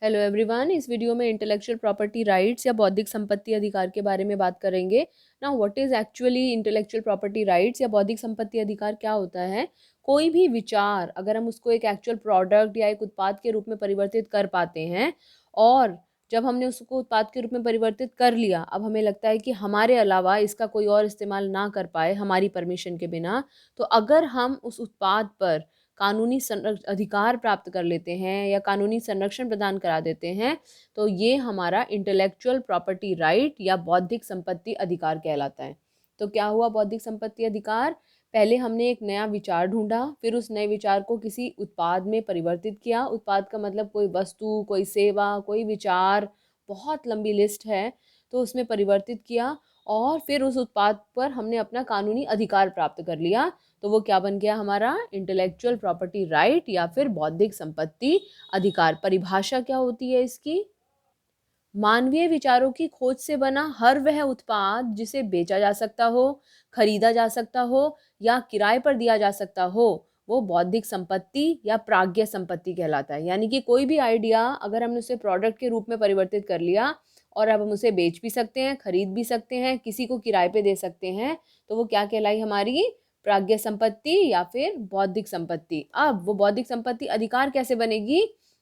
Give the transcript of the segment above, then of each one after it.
Hello everyone, इस video में intellectual property rights या बौद्धिक संपत्ति अधिकार के बारे में बात करेंगे। ना what is actually intellectual property rights या बौद्धिक संपत्ति अधिकार क्या होता है। कोई भी विचार अगर हम उसको एक एक्चुअल प्रोडक्ट या एक उत्पाद के रूप में परिवर्तित कर पाते हैं, और जब हमने उसको उत्पाद के रूप में परिवर्तित कर लिया, अब हमें लगता है कि हमारे अलावा इसका कोई और इस्तेमाल ना कर पाए हमारी परमिशन के बिना, तो अगर हम उस उत्पाद पर कानूनी अधिकार प्राप्त कर लेते हैं या कानूनी संरक्षण प्रदान करा देते हैं, तो ये हमारा इंटेलेक्चुअल प्रॉपर्टी राइट या बौद्धिक संपत्ति अधिकार कहलाता है। तो क्या हुआ बौद्धिक संपत्ति अधिकार? पहले हमने एक नया विचार ढूंढा, फिर उस नए विचार को किसी उत्पाद में परिवर्तित किया। उत्पाद का मतलब कोई वस्तु, कोई सेवा, कोई विचार, बहुत लंबी लिस्ट है। तो उसमें परिवर्तित किया और फिर उस उत्पाद पर हमने अपना कानूनी अधिकार प्राप्त कर लिया। तो वो क्या बन गया हमारा इंटेलेक्चुअल प्रॉपर्टी राइट या फिर बौद्धिक संपत्ति अधिकार। परिभाषा क्या होती है इसकी? मानवीय विचारों की खोज से बना हर वह उत्पाद जिसे बेचा जा सकता हो, खरीदा जा सकता हो या किराए पर दिया जा सकता हो, वो बौद्धिक संपत्ति या प्राज्ञ संपत्ति कहलाता है। यानी कि कोई भी आइडिया अगर हमने उसे प्रोडक्ट के रूप में परिवर्तित कर लिया और अब हम उसे बेच भी सकते हैं, खरीद भी सकते हैं, किसी को किराए पे दे सकते हैं, तो वो क्या कहलाई हमारी प्राज्ञ संपत्ति या फिर बौद्धिक संपत्ति। अब वो बौद्धिक संपत्ति अधिकार कैसे बनेगी?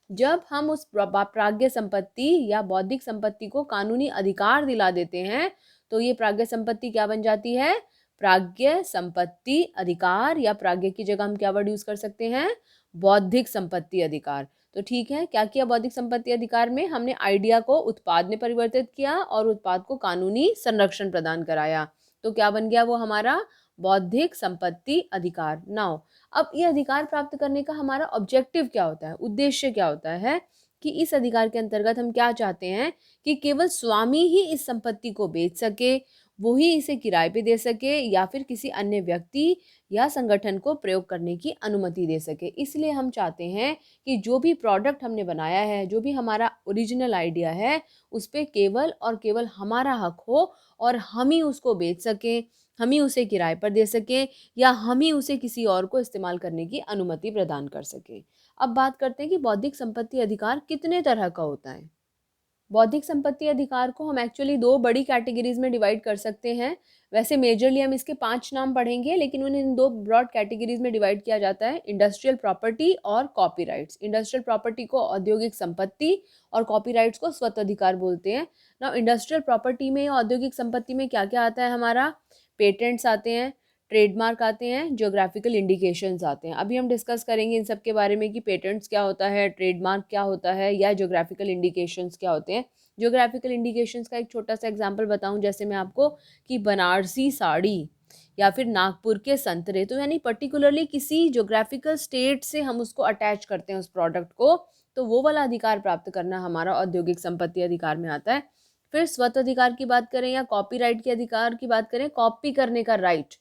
जब हम उस प्राज्ञ संपत्ति या बौद्धिक संपत्ति को कानूनी अधिकार दिला देते हैं, तो ये प्राज्ञ संपत्ति क्या बन जाती है? प्राज्ञ संपत्ति अधिकार, या प्राज्ञ की जगह हम क्या वर्ड यूज कर सकते हैं? बौद्धिक संपत्ति अधिकार। तो ठीक है, क्या किया बौद्धिक संपत्ति अधिकार में? हमने आइडिया को उत्पाद में परिवर्तित किया और उत्पाद को कानूनी संरक्षण प्रदान कराया। तो क्या बन गया वो हमारा बौद्धिक संपत्ति अधिकार। नाउ अब ये अधिकार प्राप्त करने का हमारा ऑब्जेक्टिव क्या होता है, उद्देश्य क्या होता है, कि इस अधिकार के अंतर्गत हम क्या चाहते हैं कि केवल स्वामी ही इस संपत्ति को बेच सके, वो ही इसे किराए पे दे सके या फिर किसी अन्य व्यक्ति या संगठन को प्रयोग करने की अनुमति दे सके। इसलिए हम चाहते हैं कि जो भी प्रोडक्ट हमने बनाया है, जो भी हमारा ओरिजिनल आइडिया है, उस पर केवल और केवल हमारा हक हो और हम ही उसको बेच सकें, हम ही उसे किराए पर दे सकें या हम ही उसे किसी और को इस्तेमाल करने की अनुमति प्रदान कर सकें। अब बात करते हैं कि बौद्धिक संपत्ति अधिकार कितने तरह का होता है। बौद्धिक संपत्ति अधिकार को हम एक्चुअली दो बड़ी कैटेगरीज में डिवाइड कर सकते हैं। वैसे मेजरली हम इसके 5 नाम पढ़ेंगे, लेकिन उन्हें इन दो ब्रॉड कैटेगरीज में डिवाइड किया जाता है, इंडस्ट्रियल प्रॉपर्टी और कॉपीराइट्स। इंडस्ट्रियल प्रॉपर्टी को औद्योगिक संपत्ति और कॉपीराइट्स को स्वतःअधिकार बोलते हैं। ना इंडस्ट्रियल प्रॉपर्टी में, औद्योगिक संपत्ति में क्या क्या आता है हमारा? पेटेंट्स आते हैं, ट्रेडमार्क आते हैं, ज्योग्राफिकल इंडिकेशंस आते हैं। अभी हम डिस्कस करेंगे इन सब के बारे में कि पेटेंट्स क्या होता है, ट्रेडमार्क क्या होता है, या ज्योग्राफिकल इंडिकेशंस क्या होते हैं। ज्योग्राफिकल इंडिकेशंस का एक छोटा सा एग्जांपल बताऊं, जैसे मैं आपको, कि बनारसी साड़ी या फिर नागपुर के संतरे, तो यानी पर्टिकुलरली किसी ज्योग्राफिकल स्टेट से हम उसको अटैच करते हैं उस प्रोडक्ट को, तो वो वाला अधिकार प्राप्त करना हमारा औद्योगिक संपत्ति अधिकार में आता है। फिर स्वत अधिकार की बात करें या कॉपीराइट के अधिकार की बात करें, कॉपी करने का राइट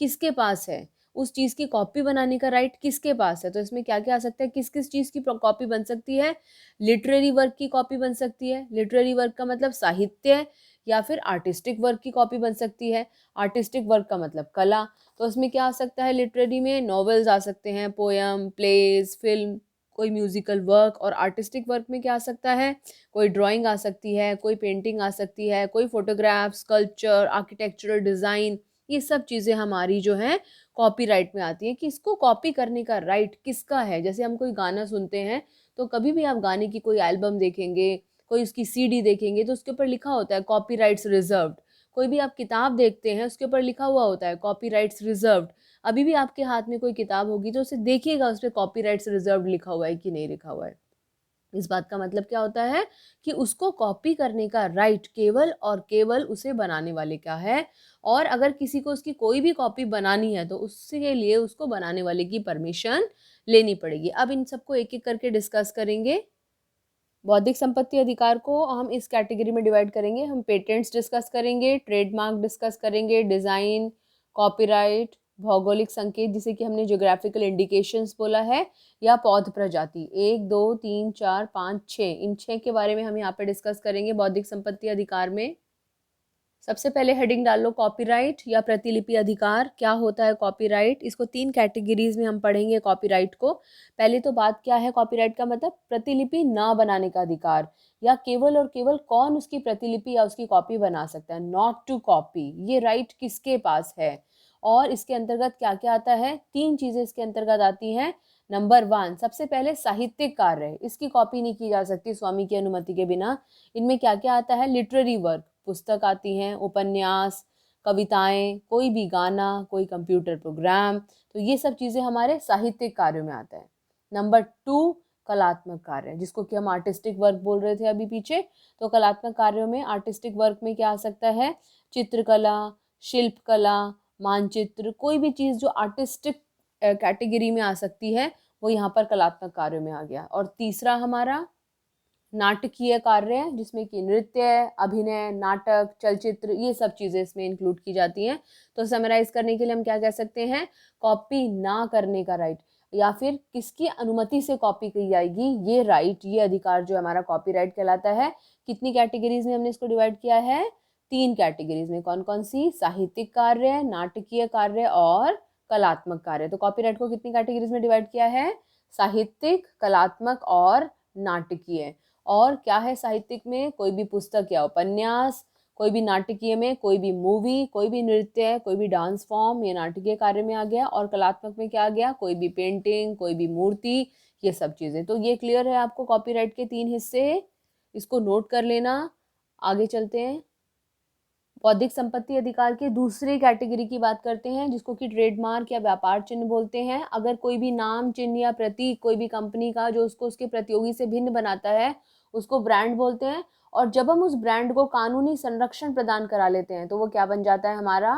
किसके पास है, उस चीज की कॉपी बनाने का राइट किसके पास है। तो इसमें क्या क्या आ सकता है, किस किस चीज की कॉपी बन सकती है? लिटरेरी वर्क की कॉपी बन सकती है। लिटरेरी वर्क का मतलब साहित्य, या फिर आर्टिस्टिक वर्क की कॉपी बन सकती है। आर्टिस्टिक वर्क का मतलब कला। तो उसमें क्या आ सकता है? लिटरेरी में नॉवेल्स आ सकते हैं, पोयम, प्लेज, फिल्म, कोई म्यूजिकल वर्क। और आर्टिस्टिक वर्क में क्या आ सकता है? कोई ड्राइंग आ सकती है, कोई पेंटिंग आ सकती है, कोई फोटोग्राफ, स्कल्पचर, आर्किटेक्चरल डिज़ाइन। ये सब चीज़ें हमारी जो हैं कॉपीराइट में आती हैं कि इसको कॉपी करने का राइट किसका है। जैसे हम कोई गाना सुनते हैं, तो कभी भी आप गाने की कोई एल्बम देखेंगे, कोई उसकी सीडी देखेंगे, तो उसके ऊपर लिखा होता है कॉपीराइट्स रिजर्व्ड। कोई भी आप किताब देखते हैं, उसके ऊपर लिखा हुआ होता है कॉपीराइट्स रिजर्व्ड। अभी भी आपके हाथ में कोई किताब होगी तो उसे देखिएगा, उस पर कॉपीराइट्स रिजर्व्ड लिखा हुआ है कि नहीं लिखा हुआ है। इस बात का मतलब क्या होता है कि उसको कॉपी करने का राइट केवल और केवल उसे बनाने वाले का है। और अगर किसी को उसकी कोई भी कॉपी बनानी है, तो उसके लिए उसको बनाने वाले की परमिशन लेनी पड़ेगी। अब इन सबको एक एक करके डिस्कस करेंगे। बौद्धिक संपत्ति अधिकार को हम इस कैटेगरी में डिवाइड करेंगे। हम पेटेंट्स डिस्कस करेंगे, ट्रेडमार्क डिस्कस करेंगे, डिज़ाइन, कॉपीराइट, भौगोलिक संकेत जिसे कि हमने ज्योग्राफिकल इंडिकेशंस बोला है, या पौध प्रजाति। 1 2 3 4 5 6, इन 6 के बारे में हम यहाँ पे डिस्कस करेंगे बौद्धिक संपत्ति अधिकार में। सबसे पहले हेडिंग डाल लो कॉपीराइट या प्रतिलिपि अधिकार। क्या होता है कॉपीराइट? इसको 3 कैटेगरीज में हम पढ़ेंगे कॉपीराइट को। पहले तो बात क्या है कॉपीराइट का मतलब, प्रतिलिपि ना बनाने का अधिकार, या केवल और केवल कौन उसकी प्रतिलिपि या उसकी कॉपी बना सकता है, नॉट टू कॉपी, ये राइट किसके पास है। और इसके अंतर्गत क्या क्या आता है, 3 चीजें इसके अंतर्गत आती हैं। नंबर 1, सबसे पहले साहित्यिक कार्य, इसकी कॉपी नहीं की जा सकती स्वामी की अनुमति के बिना। इनमें क्या क्या आता है, लिटरेरी वर्क, पुस्तक आती हैं, उपन्यास, कविताएं, कोई भी गाना, कोई कंप्यूटर प्रोग्राम, तो ये सब चीज़ें हमारे साहित्यिक कार्यों में आता है। नंबर 2, कलात्मक कार्य, जिसको कि हम आर्टिस्टिक वर्क बोल रहे थे अभी पीछे। तो कलात्मक कार्यों में, आर्टिस्टिक वर्क में क्या आ सकता है, चित्रकला, शिल्पकला, मानचित्र, कोई भी चीज़ जो आर्टिस्टिक कैटेगरी में आ सकती है, वो यहाँ पर कलात्मक कार्यों में आ गया। और तीसरा हमारा नाटकीय कार्य है, जिसमें कि नृत्य, अभिनय, नाटक, चलचित्र, ये सब चीज़ें इसमें इंक्लूड की जाती हैं। तो समराइज करने के लिए हम क्या कह सकते हैं, कॉपी ना करने का राइट, या फिर किसकी अनुमति से कॉपी की जाएगी, ये राइट, ये अधिकार जो हमारा कॉपीराइट कहलाता है। कितनी कैटेगरीज में हमने इसको डिवाइड किया है, 3 कैटेगरीज में। कौन कौन सी, साहित्यिक कार्य, नाटकीय कार्य और कलात्मक कार्य। तो कॉपीराइट को कितनी कैटेगरीज में डिवाइड किया है, साहित्यिक, कलात्मक और नाटकीय। और क्या है साहित्यिक में, कोई भी पुस्तक या उपन्यास, कोई भी नाटकीय में कोई भी मूवी, कोई भी नृत्य, कोई भी डांस फॉर्म, ये नाटकीय कार्य में आ गया। और कलात्मक में क्या आ गया, कोई भी पेंटिंग, कोई भी मूर्ति, ये सब चीज़ें। तो ये क्लियर है आपको कॉपीराइट के 3 हिस्से, इसको नोट कर लेना। आगे चलते हैं, बौद्धिक संपत्ति अधिकार की दूसरी कैटेगरी की बात करते हैं, जिसको कि ट्रेडमार्क या व्यापार चिन्ह बोलते हैं। अगर कोई भी नाम, चिन्ह या प्रतीक कोई भी कंपनी का जो उसको उसके प्रतियोगी से भिन्न बनाता है, उसको ब्रांड बोलते हैं। और जब हम उस ब्रांड को कानूनी संरक्षण प्रदान करा लेते हैं, तो वो क्या बन जाता है, हमारा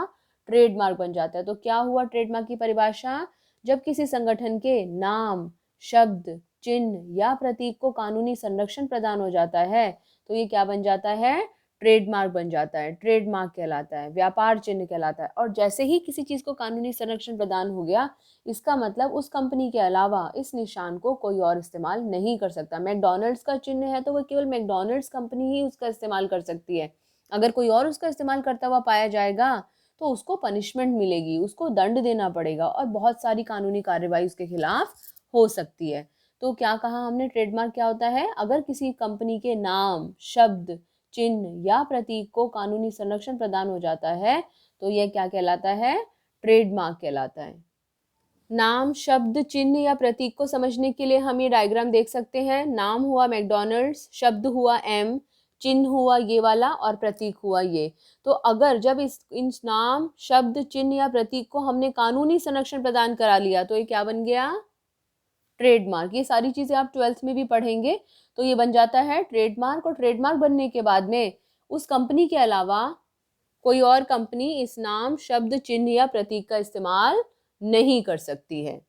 ट्रेडमार्क बन जाता है। तो क्या हुआ ट्रेडमार्क की परिभाषा, जब किसी संगठन के नाम, शब्द, चिन्ह या प्रतीक को कानूनी संरक्षण प्रदान हो जाता है, तो ये क्या बन जाता है, ट्रेडमार्क बन जाता है, ट्रेडमार्क कहलाता है, व्यापार चिन्ह कहलाता है। और जैसे ही किसी चीज़ को कानूनी संरक्षण प्रदान हो गया, इसका मतलब उस कंपनी के अलावा इस निशान को कोई और इस्तेमाल नहीं कर सकता। मैकडॉनल्ड्स का चिन्ह है तो वो केवल मैकडॉनल्ड्स कंपनी ही उसका इस्तेमाल कर सकती है। अगर कोई और उसका इस्तेमाल करता हुआ पाया जाएगा, तो उसको पनिशमेंट मिलेगी, उसको दंड देना पड़ेगा और बहुत सारी कानूनी कार्रवाई उसके खिलाफ हो सकती है। तो क्या कहा हमने, ट्रेडमार्क क्या होता है, अगर किसी कंपनी के नाम, शब्द, चिन्ह या प्रतीक को कानूनी संरक्षण प्रदान हो जाता है, तो यह क्या कहलाता है, ट्रेडमार्क कहलाता है। नाम, शब्द, चिन्ह या प्रतीक को समझने के लिए हम ये डायग्राम देख सकते हैं। नाम हुआ मैकडॉनल्ड्स, शब्द हुआ एम, चिन्ह हुआ ये वाला और प्रतीक हुआ ये। तो अगर जब इन नाम, शब्द, चिन्ह या प्रतीक को हमने कानूनी संरक्षण प्रदान करा लिया, तो ये क्या बन गया, ट्रेडमार्क। ये सारी चीज़ें आप 12th में भी पढ़ेंगे। तो ये बन जाता है ट्रेडमार्क। और ट्रेडमार्क बनने के बाद में उस कंपनी के अलावा कोई और कंपनी इस नाम, शब्द, चिन्ह या प्रतीक का इस्तेमाल नहीं कर सकती है।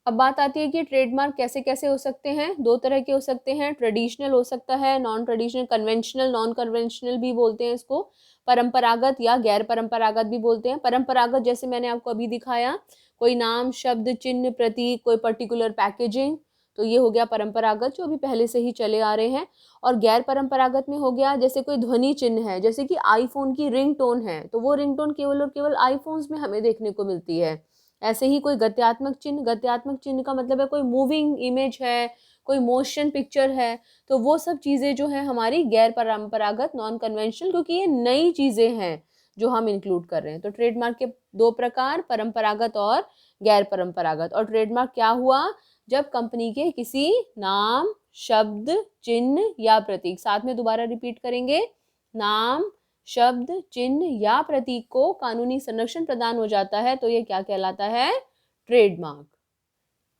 अब बात आती है कि ट्रेडमार्क कैसे कैसे हो सकते हैं। 2 तरह के हो सकते हैं, ट्रेडिशनल हो सकता है, non traditional, conventional, non conventional भी बोलते हैं इसको, परंपरागत या गैर परंपरागत भी बोलते हैं। परंपरागत जैसे मैंने आपको अभी दिखाया, कोई नाम, शब्द, चिन्ह, प्रतीक, कोई पर्टिकुलर पैकेजिंग, तो ये हो गया परंपरागत, जो अभी पहले से ही चले आ रहे हैं। और गैर परंपरागत में हो गया, जैसे कोई ध्वनि चिन्ह है, जैसे कि आईफोन की रिंगटोन है, तो वो रिंगटोन केवल और केवल आईफोन्स में हमें देखने को मिलती है। ऐसे ही कोई गत्यात्मक चिन्ह, गत्यात्मक चिन्ह का मतलब है कोई मूविंग इमेज है, कोई मोशन पिक्चर है, तो वो सब चीज़ें जो है हमारी गैर परंपरागत, नॉन कन्वेंशनल, क्योंकि ये नई चीज़ें हैं जो हम इंक्लूड कर रहे हैं। तो ट्रेडमार्क के 2 प्रकार, परंपरागत और गैर परंपरागत। और ट्रेडमार्क क्या हुआ, जब कंपनी के किसी नाम, शब्द, चिन्ह या प्रतीक, साथ में दोबारा रिपीट करेंगे, नाम, शब्द, चिन्ह या प्रतीक को कानूनी संरक्षण प्रदान हो जाता है, तो ये क्या कहलाता है, ट्रेडमार्क।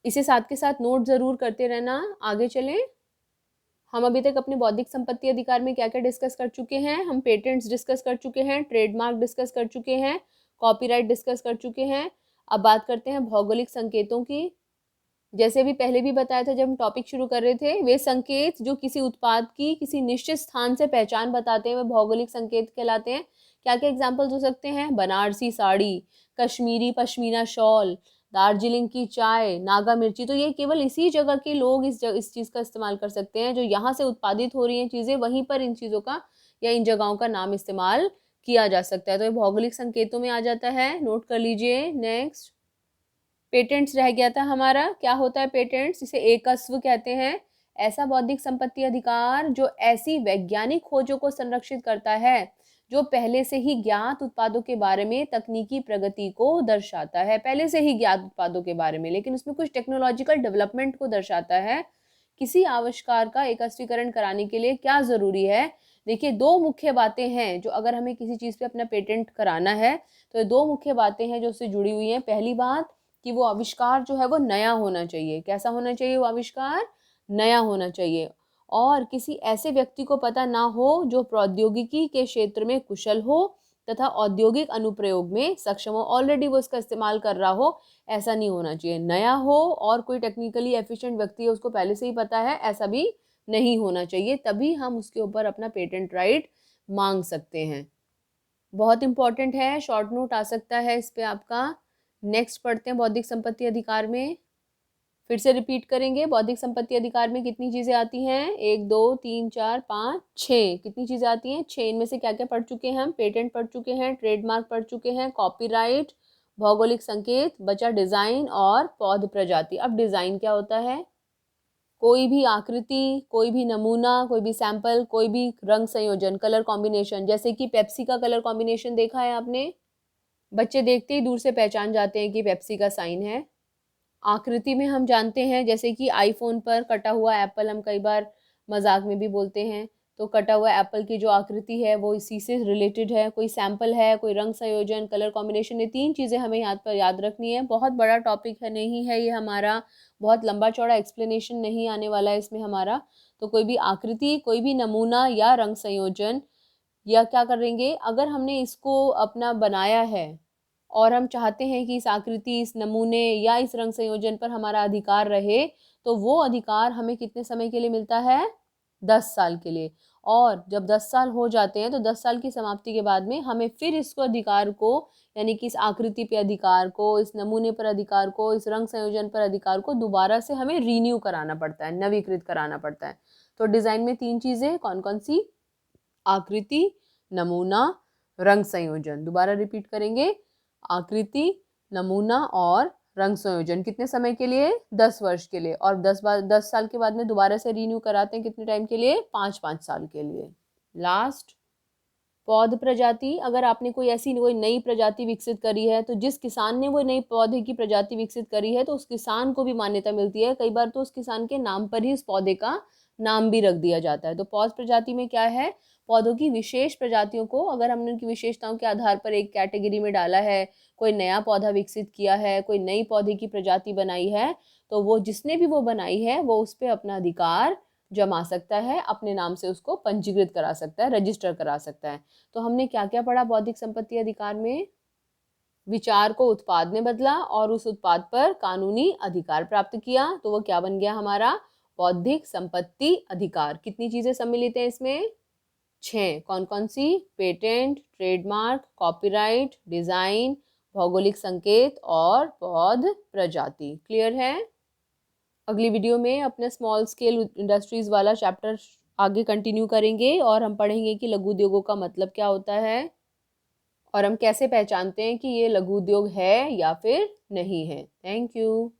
इसे साथ के साथ नोट जरूर करते रहना। आगे चलें, हम अभी तक अपने बौद्धिक संपत्ति अधिकार में क्या क्या डिस्कस कर चुके हैं, हम पेटेंट्स डिस्कस कर चुके हैं, ट्रेडमार्क डिस्कस कर चुके हैं, कॉपीराइट डिस्कस कर चुके हैं। अब बात करते हैं भौगोलिक संकेतों की। जैसे भी पहले भी बताया था जब हम टॉपिक शुरू कर रहे थे, वे संकेत जो किसी उत्पाद की किसी निश्चित स्थान से पहचान बताते हैं, वे भौगोलिक संकेत कहलाते हैं। क्या क्या एग्जाम्पल्स हो सकते हैं, बनारसी साड़ी, कश्मीरी पश्मीना शॉल, दार्जिलिंग की चाय, नागा मिर्ची। तो ये केवल इसी जगह के लोग इस चीज़ का इस्तेमाल कर सकते हैं, जो यहाँ से उत्पादित हो रही हैं चीज़ें, वहीं पर इन चीज़ों का या इन जगहों का नाम इस्तेमाल किया जा सकता है। तो ये भौगोलिक संकेतों में आ जाता है, नोट कर लीजिए। नेक्स्ट, पेटेंट्स रह गया था हमारा। क्या होता है पेटेंट्स? इसे एकस्व कहते हैं। ऐसा बौद्धिक संपत्ति अधिकार जो ऐसी वैज्ञानिक खोजों को संरक्षित करता है जो पहले से ही ज्ञात उत्पादों के बारे में तकनीकी प्रगति को दर्शाता है। पहले से ही ज्ञात उत्पादों के बारे में, लेकिन उसमें कुछ टेक्नोलॉजिकल डेवलपमेंट को दर्शाता है। किसी आविष्कार का एकत्रीकरण कराने के लिए क्या जरूरी है? देखिए, दो मुख्य बातें हैं जो अगर हमें किसी चीज पे अपना पेटेंट कराना है तो ये दो मुख्य बातें हैं जो उससे जुड़ी हुई हैं। पहली बात कि वो आविष्कार जो है वो नया होना चाहिए। कैसा होना चाहिए वो आविष्कार? नया होना चाहिए। और किसी ऐसे व्यक्ति को पता ना हो जो प्रौद्योगिकी के क्षेत्र में कुशल हो तथा औद्योगिक अनुप्रयोग में सक्षम हो, ऑलरेडी वो इसका इस्तेमाल कर रहा हो, ऐसा नहीं होना चाहिए। नया हो और कोई टेक्निकली एफिशिएंट व्यक्ति है, उसको पहले से ही पता है, ऐसा भी नहीं होना चाहिए। तभी हम उसके ऊपर अपना पेटेंट राइट मांग सकते हैं। बहुत इंपॉर्टेंट है, शॉर्ट नोट आ सकता है इस पे आपका। नेक्स्ट पढ़ते हैं बौद्धिक संपत्ति अधिकार में। फिर से रिपीट करेंगे, बौद्धिक संपत्ति अधिकार में कितनी चीजें आती हैं? 1 2 3 4 5 6। कितनी चीजें आती हैं? 6। इनमें से क्या क्या पढ़ चुके हैं हम? पेटेंट पढ़ चुके हैं, ट्रेडमार्क पढ़ चुके हैं, कॉपीराइट, भौगोलिक संकेत, बचा डिजाइन और पौध प्रजाति। अब डिजाइन क्या होता है? कोई भी आकृति, कोई भी नमूना, कोई भी सैंपल, कोई भी रंग संयोजन, कलर कॉम्बिनेशन। जैसे कि पेप्सी का कलर कॉम्बिनेशन देखा है आपने? बच्चे देखते ही दूर से पहचान जाते हैं कि पेप्सी का साइन है। आकृति में हम जानते हैं, जैसे कि आईफोन पर कटा हुआ एप्पल, हम कई बार मजाक में भी बोलते हैं, तो कटा हुआ एप्पल की जो आकृति है वो इसी से रिलेटेड है। कोई सैंपल है, कोई रंग संयोजन, कलर कॉम्बिनेशन, ये 3 चीज़ें हमें याद रखनी है। बहुत बड़ा टॉपिक है, नहीं है ये हमारा, बहुत लंबा चौड़ा एक्सप्लेनेशन नहीं आने वाला है इसमें हमारा। तो कोई भी आकृति, कोई भी नमूना या रंग संयोजन, या क्या करेंगे, अगर हमने इसको अपना बनाया है और हम चाहते हैं कि इस आकृति, इस नमूने या इस रंग संयोजन पर हमारा अधिकार रहे, तो वो अधिकार हमें कितने समय के लिए मिलता है? 10 साल के लिए। और जब 10 साल हो जाते हैं तो 10 साल की समाप्ति के बाद में हमें फिर इसको अधिकार को, यानी कि इस आकृति पे अधिकार को, इस नमूने पर अधिकार को, इस रंग संयोजन पर अधिकार को दोबारा से हमें रीन्यू कराना पड़ता है, नवीकृत कराना पड़ता है। तो डिजाइन में 3 चीजें कौन कौन सी? आकृति, नमूना, रंग संयोजन। दोबारा रिपीट करेंगे, आकृति, नमूना और रंग संयोजन। कितने समय के लिए? 10 वर्ष के लिए। और 10 साल के बाद में दोबारा से रीन्यू कराते हैं, कितने टाइम के लिए? 5-5 साल के लिए। लास्ट, पौध प्रजाति। अगर आपने कोई ऐसी कोई नई प्रजाति विकसित करी है, तो जिस किसान ने वो नई पौधे की प्रजाति विकसित करी है, तो उस किसान को भी मान्यता मिलती है। कई बार तो उस किसान के नाम पर ही उस पौधे का नाम भी रख दिया जाता है। तो पौध प्रजाति में क्या है? पौधों की विशेष प्रजातियों को अगर हमने उनकी विशेषताओं के आधार पर एक कैटेगरी में डाला है, कोई नया पौधा विकसित किया है, कोई नई पौधे की प्रजाति बनाई है, तो वो जिसने भी वो बनाई है वो उस पर अपना अधिकार जमा सकता है, अपने नाम से उसको पंजीकृत करा सकता है, रजिस्टर करा सकता है। तो हमने क्या क्या पढ़ा बौद्धिक संपत्ति अधिकार में? विचार को उत्पाद ने बदला और उस उत्पाद पर कानूनी अधिकार प्राप्त किया, तो वो क्या बन गया हमारा? बौद्धिक संपत्ति अधिकार। कितनी चीजें सम्मिलित हैं इसमें? 6। कौन कौन सी? पेटेंट, ट्रेडमार्क, कॉपीराइट, डिजाइन, भौगोलिक संकेत और पौध प्रजाति। क्लियर है? अगली वीडियो में अपने स्मॉल स्केल इंडस्ट्रीज वाला चैप्टर आगे कंटिन्यू करेंगे और हम पढ़ेंगे कि लघु उद्योगों का मतलब क्या होता है और हम कैसे पहचानते हैं कि ये लघु उद्योग है या फिर नहीं है। Thank you.